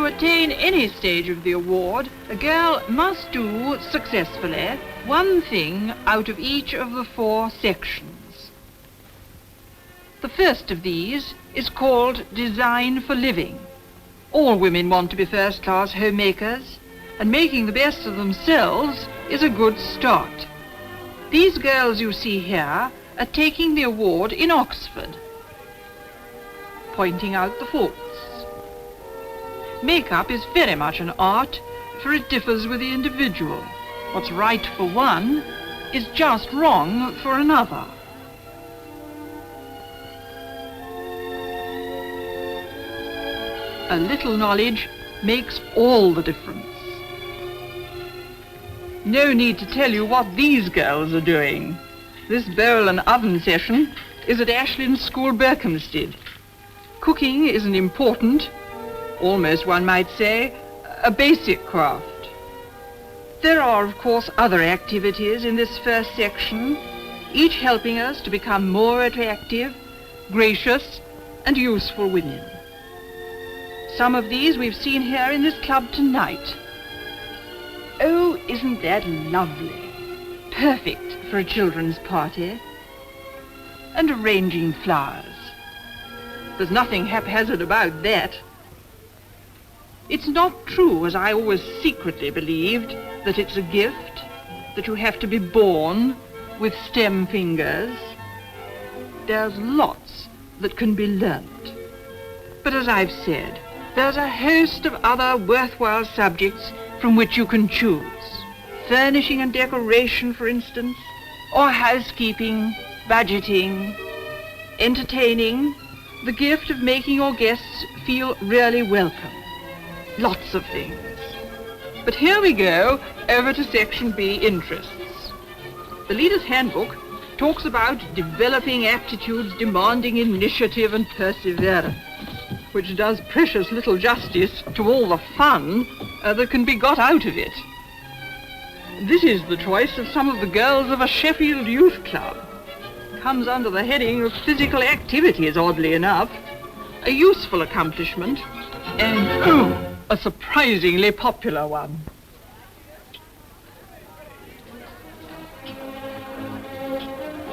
to attain any stage of the award, a girl must do successfully one thing out of each of the 4 sections. The first of these is called Design for Living. All women want to be first-class homemakers, and making the best of themselves is a good start. These girls you see here are taking the award in Oxford, pointing out the faults. Makeup is very much an art, for it differs with the individual. What's right for one is just wrong for another. A little knowledge makes all the difference. No need to tell you what these girls are doing. This bowl and oven session is at Ashland School, Berkhamsted. Cooking is an important, almost one might say, a basic craft. There are, of course, other activities in this first section, each helping us to become more attractive, gracious, and useful women. Some of these we've seen here in this club tonight. Oh, isn't that lovely? Perfect for a children's party. And arranging flowers. There's nothing haphazard about that. It's not true, as I always secretly believed, that it's a gift, that you have to be born with stem fingers. There's lots that can be learnt. But as I've said, there's a host of other worthwhile subjects from which you can choose. Furnishing and decoration, for instance, or housekeeping, budgeting, entertaining, the gift of making your guests feel really welcome. Lots of things. But here we go, over to Section B, Interests. The Leader's Handbook talks about developing aptitudes demanding initiative and perseverance, which does precious little justice to all the fun that can be got out of it. This is the choice of some of the girls of a Sheffield youth club. Comes under the heading of physical activities, oddly enough. A useful accomplishment, and a surprisingly popular one.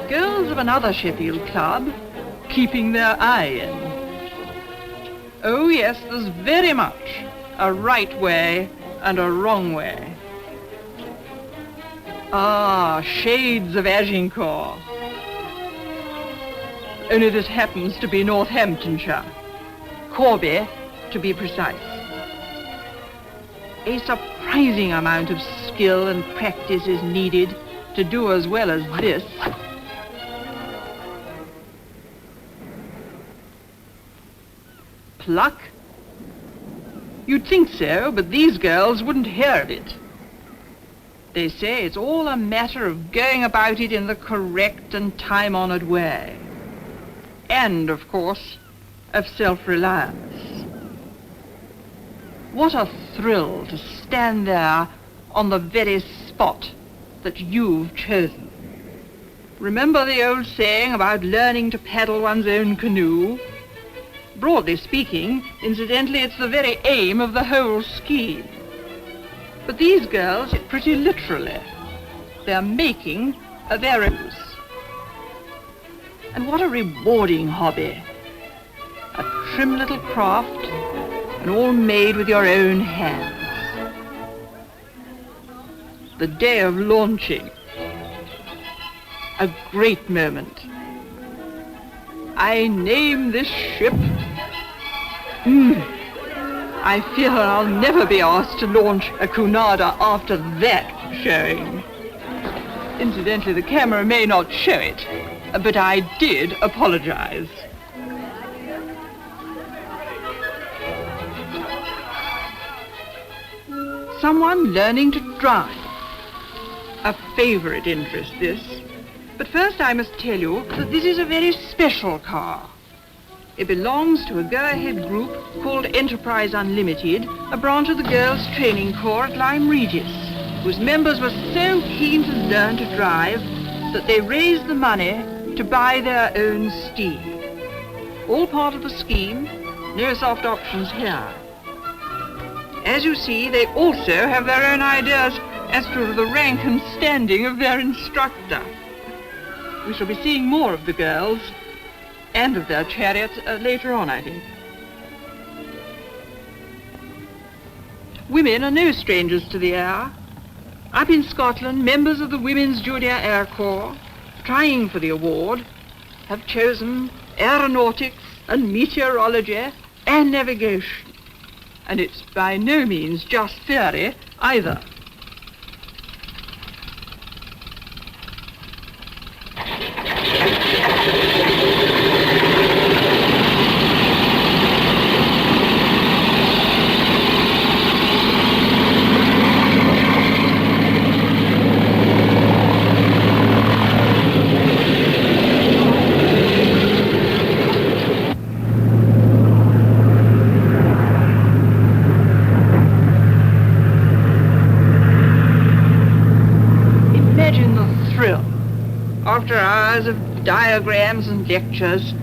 Girls of another Sheffield club, keeping their eye in. Oh yes, there's very much a right way and a wrong way. Ah, shades of Agincourt. Only this happens to be Northamptonshire. Corby, to be precise. A surprising amount of skill and practice is needed to do as well as this. Pluck? You'd think so, but these girls wouldn't hear of it. They say it's all a matter of going about it in the correct and time-honored way. And, of course, of self-reliance. What a thrill to stand there on the very spot that you've chosen. Remember the old saying about learning to paddle one's own canoe? Broadly speaking, incidentally, it's the very aim of the whole scheme. But these girls, pretty literally, they're making their own. And what a rewarding hobby. A trim little craft, and all made with your own hands. The day of launching. A great moment. I name this ship. I fear I'll never be asked to launch a Cunarder after that showing. Incidentally, the camera may not show it, but I did apologize. Someone learning to drive. A favorite interest, this. But first I must tell you that this is a very special car. It belongs to a go-ahead group called Enterprise Unlimited, a branch of the Girls' Training Corps at Lyme Regis, whose members were so keen to learn to drive that they raised the money to buy their own steed. All part of the scheme, no soft options here. As you see, they also have their own ideas as to the rank and standing of their instructor. We shall be seeing more of the girls and of their chariots later on, I think. Women are no strangers to the air. Up in Scotland, members of the Women's Junior Air Corps, trying for the award, have chosen aeronautics and meteorology and navigation. And it's by no means just theory either. After hours of diagrams and lectures,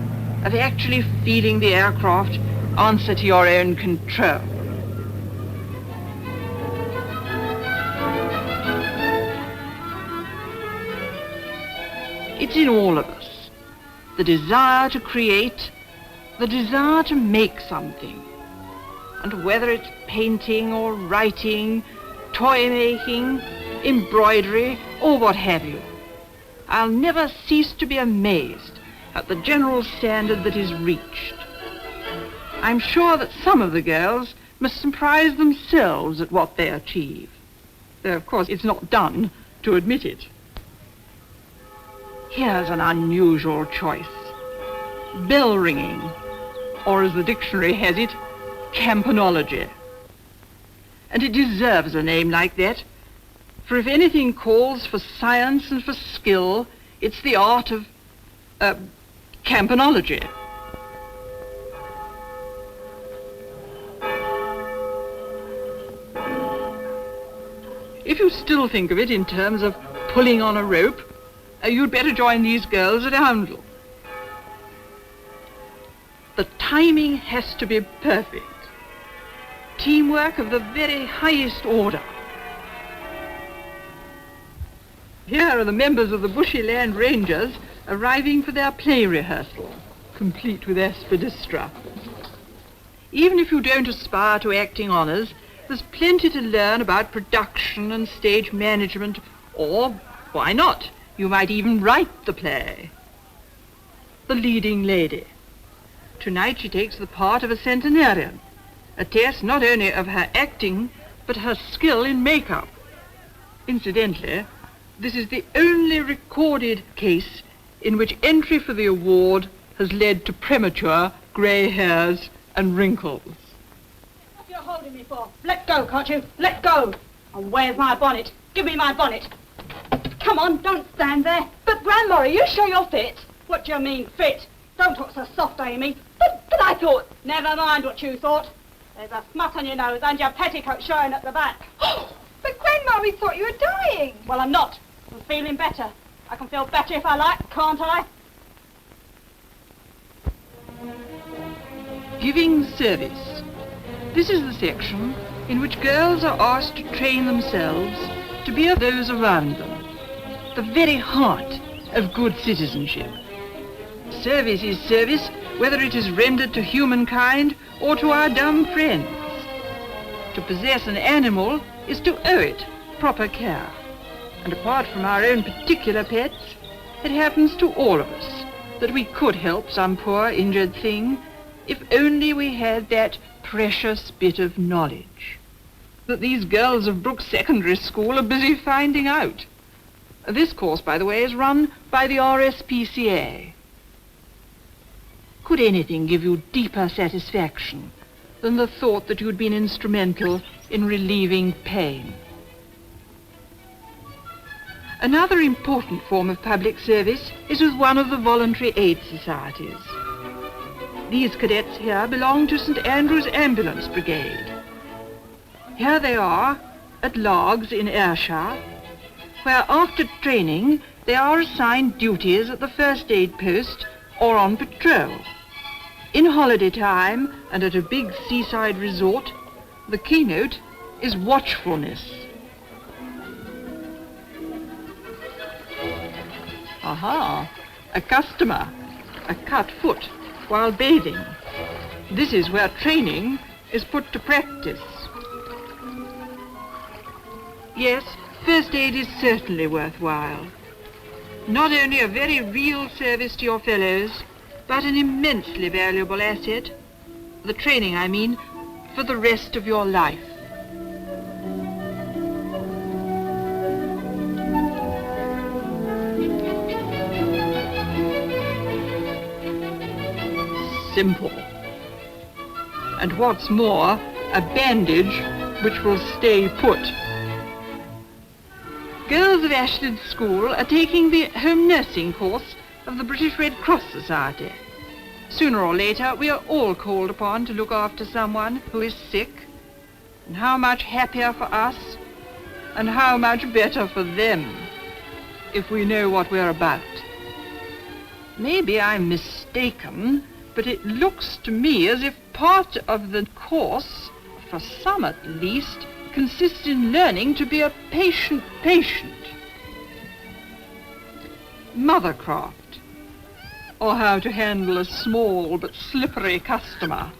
of actually feeling the aircraft answer to your own control. It's in all of us, the desire to create, the desire to make something. And whether it's painting or writing, toy making, embroidery, or what have you, I'll never cease to be amazed at the general standard that is reached. I'm sure that some of the girls must surprise themselves at what they achieve, though of course it's not done to admit it. Here's an unusual choice. Bell ringing, or as the dictionary has it, campanology. And it deserves a name like that, for if anything calls for science and for skill, it's the art of campanology. If you still think of it in terms of pulling on a rope, you'd better join these girls at Oundle. The timing has to be perfect. Teamwork of the very highest order. Here are the members of the Bushyland Rangers arriving for their play rehearsal, complete with aspidistra. Even if you don't aspire to acting honours, there's plenty to learn about production and stage management, or, why not, you might even write the play. The leading lady. Tonight she takes the part of a centenarian, a test not only of her acting, but her skill in makeup. Incidentally, this is the only recorded case in which entry for the award has led to premature grey hairs and wrinkles. What are you holding me for? Let go, can't you? Let go! And where's my bonnet? Give me my bonnet. Come on, don't stand there. But, Grandma, are you sure you're fit? What do you mean, fit? Don't talk so soft, Amy. But I thought... Never mind what you thought. There's a smut on your nose and your petticoat showing at the back. But, Grandma, we thought you were dying. Well, I'm not. I'm feeling better. I can feel better if I like, can't I? Giving service. This is the section in which girls are asked to train themselves to be those around them, the very heart of good citizenship. Service is service, whether it is rendered to humankind or to our dumb friends. To possess an animal is to owe it proper care. And apart from our own particular pets, it happens to all of us that we could help some poor injured thing if only we had that precious bit of knowledge that these girls of Brooks Secondary School are busy finding out. This course, by the way, is run by the RSPCA. Could anything give you deeper satisfaction than the thought that you'd been instrumental in relieving pain? Another important form of public service is with one of the voluntary aid societies. These cadets here belong to St. Andrew's Ambulance Brigade. Here they are at Largs in Ayrshire, where after training they are assigned duties at the first aid post or on patrol. In holiday time and at a big seaside resort, the keynote is watchfulness. Aha, a customer, a cut foot while bathing. This is where training is put to practice. Yes, first aid is certainly worthwhile. Not only a very real service to your fellows, but an immensely valuable asset, the training I mean, for the rest of your life. Simple. And what's more, a bandage which will stay put. Girls of Ashland School are taking the home nursing course of the British Red Cross Society. Sooner or later, we are all called upon to look after someone who is sick, and how much happier for us, and how much better for them, if we know what we're about. Maybe I'm mistaken, but it looks to me as if part of the course, for some at least, consists in learning to be a patient. Mothercraft, or how to handle a small but slippery customer.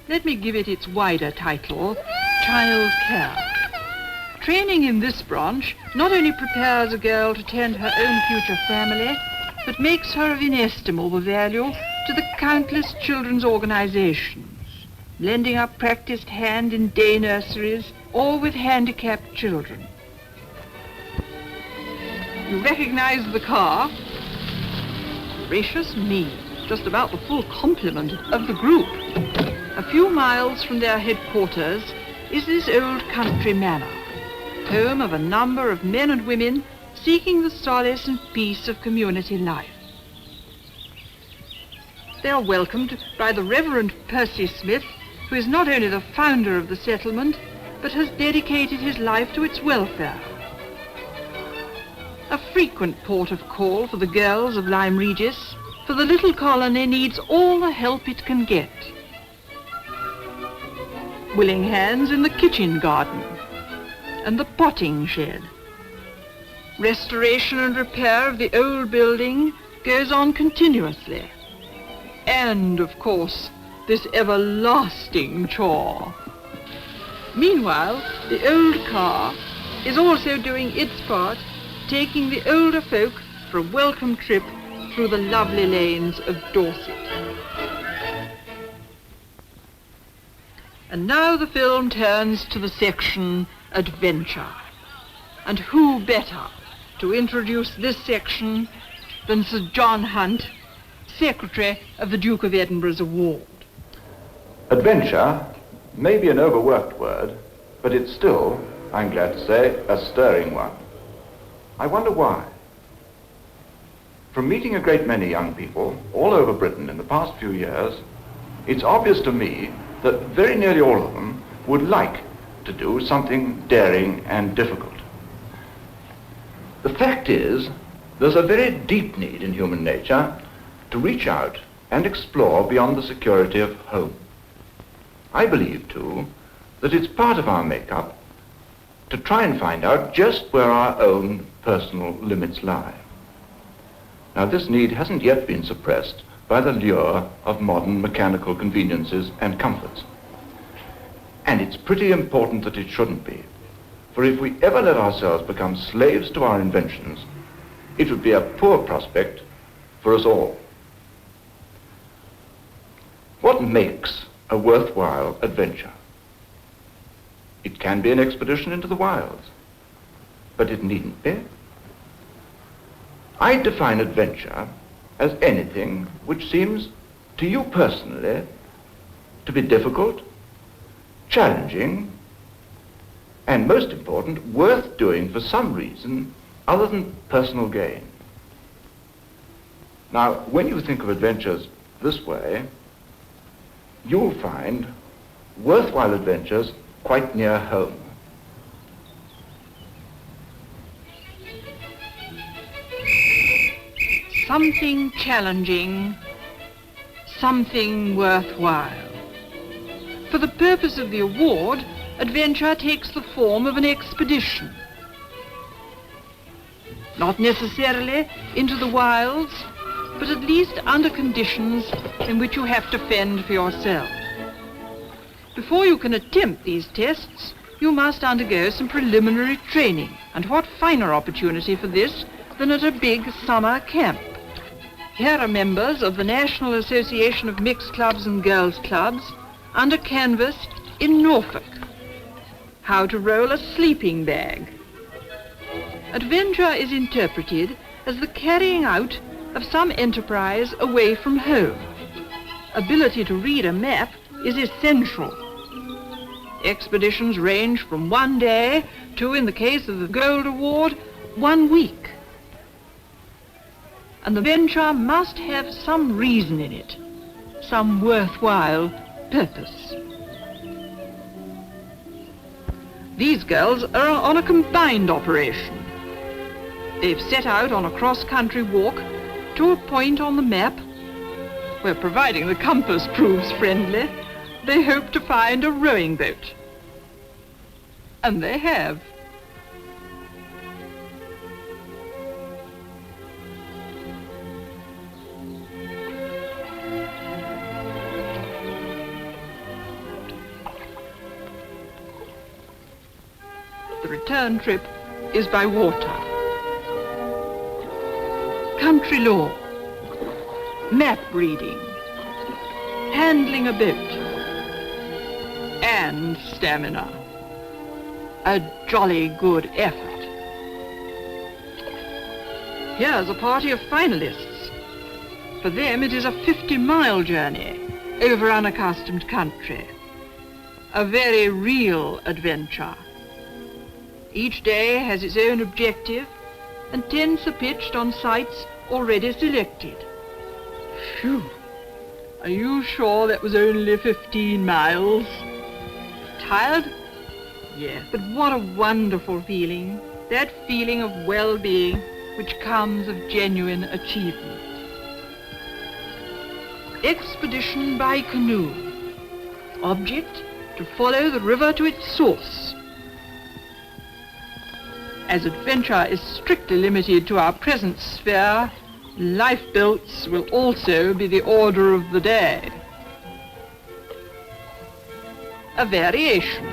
Let me give it its wider title, child care. Training in this branch not only prepares a girl to tend her own future family, but makes her of inestimable value to the countless children's organizations, lending a practiced hand in day nurseries or with handicapped children. You recognize the car? Gracious me, just about the full complement of the group. A few miles from their headquarters is this old country manor, home of a number of men and women seeking the solace and peace of community life. They are welcomed by the Reverend Percy Smith, who is not only the founder of the settlement, but has dedicated his life to its welfare. A frequent port of call for the girls of Lyme Regis, for the little colony needs all the help it can get. Willing hands in the kitchen garden and the potting shed. Restoration and repair of the old building goes on continuously. And, of course, this everlasting chore. Meanwhile, the old car is also doing its part, taking the older folk for a welcome trip through the lovely lanes of Dorset. And now the film turns to the section Adventure. And who better to introduce this section than Sir John Hunt, Secretary of the Duke of Edinburgh's award. Adventure may be an overworked word, but it's still, I'm glad to say, a stirring one. I wonder why. From meeting a great many young people all over Britain in the past few years, it's obvious to me that very nearly all of them would like to do something daring and difficult. The fact is, there's a very deep need in human nature to reach out and explore beyond the security of home. I believe, too, that it's part of our makeup to try and find out just where our own personal limits lie. Now, this need hasn't yet been suppressed by the lure of modern mechanical conveniences and comforts. And it's pretty important that it shouldn't be. For if we ever let ourselves become slaves to our inventions, it would be a poor prospect for us all. What makes a worthwhile adventure? It can be an expedition into the wilds, but it needn't be. I define adventure as anything which seems to you personally to be difficult, challenging, and most important, worth doing for some reason other than personal gain. Now, when you think of adventures this way, you'll find worthwhile adventures quite near home. Something challenging, something worthwhile. For the purpose of the award, adventure takes the form of an expedition. Not necessarily into the wilds, but at least under conditions in which you have to fend for yourself. Before you can attempt these tests, you must undergo some preliminary training, and what finer opportunity for this than at a big summer camp. Here are members of the National Association of Mixed Clubs and Girls' Clubs under canvas in Norfolk. How to roll a sleeping bag. Adventure is interpreted as the carrying out of some enterprise away from home. Ability to read a map is essential. Expeditions range from 1 day to, in the case of the Gold Award, 1 week. And the venture must have some reason in it, some worthwhile purpose. These girls are on a combined operation. They've set out on a cross-country walk to a point on the map where, providing the compass proves friendly, they hope to find a rowing boat. And they have. The return trip is by water. Country law, map reading, handling a boat, and stamina. A jolly good effort. Here's a party of finalists. For them it is a 50-mile journey over unaccustomed country. A very real adventure. Each day has its own objective, and tents are pitched on sites already selected. Phew! Are you sure that was only 15 miles? Tired? Yes, but what a wonderful feeling. That feeling of well-being which comes of genuine achievement. Expedition by canoe. Object, to follow the river to its source. As adventure is strictly limited to our present sphere, lifebelts will also be the order of the day. A variation.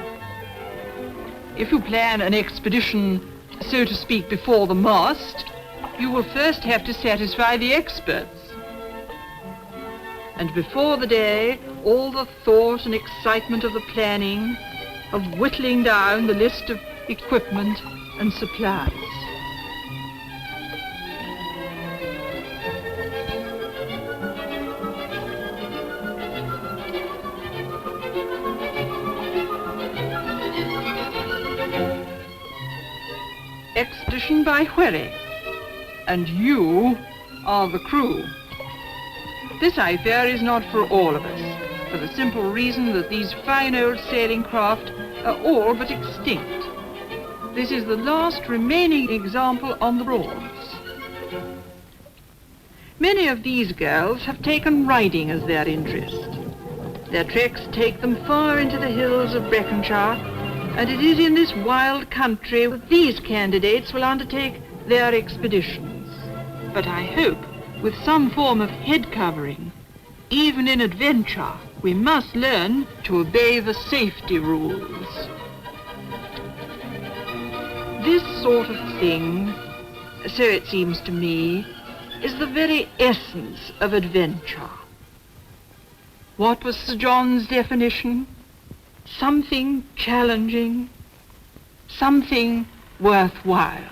If you plan an expedition, so to speak, before the mast, you will first have to satisfy the experts. And before the day, all the thought and excitement of the planning, of whittling down the list of equipment and supplies. Expedition by wherry, and you are the crew. This, I fear, is not for all of us, for the simple reason that these fine old sailing craft are all but extinct. This is the last remaining example on the Broads. Many of these girls have taken riding as their interest. Their treks take them far into the hills of Breconshire, and it is in this wild country that these candidates will undertake their expeditions. But I hope with some form of head covering. Even in adventure, we must learn to obey the safety rules. This sort of thing, so it seems to me, is the very essence of adventure. What was Sir John's definition? Something challenging, something worthwhile.